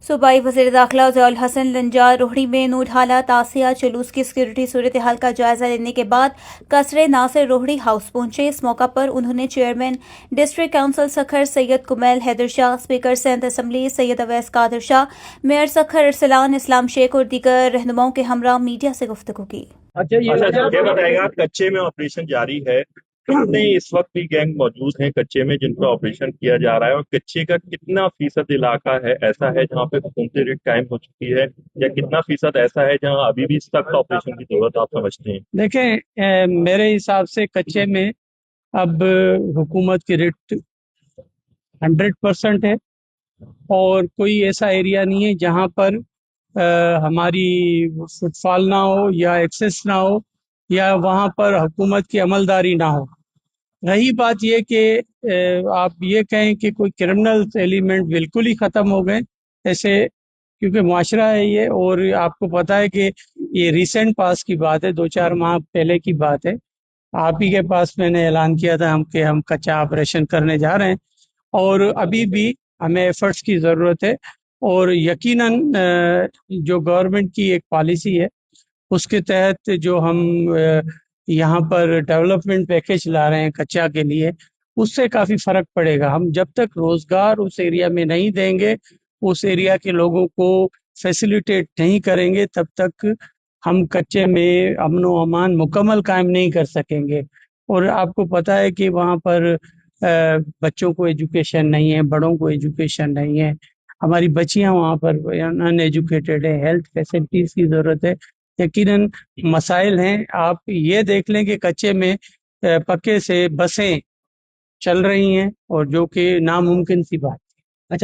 صوبائی وزیر داخلہ ضیاء الحسن لنجار روہڑی میں نور ڈھالا تعزیہ جلوس کی سیکورٹی صورتحال کا جائزہ لینے کے بعد قصر ناصر روہڑی ہاؤس پہنچے۔ اس موقع پر انہوں نے چیئرمین ڈسٹرکٹ کونسل سکھر سید کمیل حیدر شاہ، اسپیکر سینٹ اسمبلی سید اویس قادر شاہ، میئر سکھر ارسلان اسلام شیخ اور دیگر رہنماؤں کے ہمراہ میڈیا سے گفتگو کی۔ اچھا یہ بتائے گا، کچے میں آپریشن جاری ہے، کتنے اس وقت بھی گینگ موجود ہیں کچے میں جن پر آپریشن کیا جا رہا ہے، اور کچے کا کتنا فیصد علاقہ ہے ایسا ہے جہاں پہ حکومتی ریٹ قائم ہو چکی ہے، یا کتنا فیصد ایسا ہے جہاں ابھی بھی سخت آپریشن کی ضرورت آپ سمجھتے ہیں؟ دیکھیں، میرے حساب سے کچے میں اب حکومت کی ریٹ 100% ہے، اور کوئی ایسا ایریا نہیں ہے جہاں پر ہماری فٹ فال نہ ہو یا ایکسیس نہ ہو یا وہاں پر حکومت کی عملداری نہ ہو۔ رہی بات یہ کہ آپ یہ کہیں کہ کوئی کرمنل ایلیمنٹ بالکل ہی ختم ہو گئے ایسے، کیونکہ معاشرہ ہے یہ، اور آپ کو پتہ ہے کہ یہ ریسنٹ پاس کی بات ہے، 2-4 ماہ پہلے کی بات ہے۔ آپ ہی کے پاس میں نے اعلان کیا تھا کہ ہم کچا آپریشن کرنے جا رہے ہیں، اور ابھی بھی ہمیں ایفرٹس کی ضرورت ہے، اور یقیناً جو گورنمنٹ کی ایک پالیسی ہے اس کے تحت جو ہم یہاں پر ڈیولپمنٹ پیکج لا رہے ہیں کچا کے لیے، اس سے کافی فرق پڑے گا۔ ہم جب تک روزگار اس ایریا میں نہیں دیں گے، اس ایریا کے لوگوں کو فیسیلیٹیٹ نہیں کریں گے، تب تک ہم کچے میں امن و امان مکمل قائم نہیں کر سکیں گے۔ اور آپ کو پتہ ہے کہ وہاں پر بچوں کو ایجوکیشن نہیں ہے، بڑوں کو ایجوکیشن نہیں ہے، ہماری بچیاں وہاں پر ان ایجوکیٹڈ ہے، ہیلتھ فیسلٹیز کی ضرورت ہے، یقیناً مسائل ہیں۔ آپ یہ دیکھ لیں کہ کچے میں پکے سے بسیں چل رہی ہیں، اور جو کہ ناممکن سی بات۔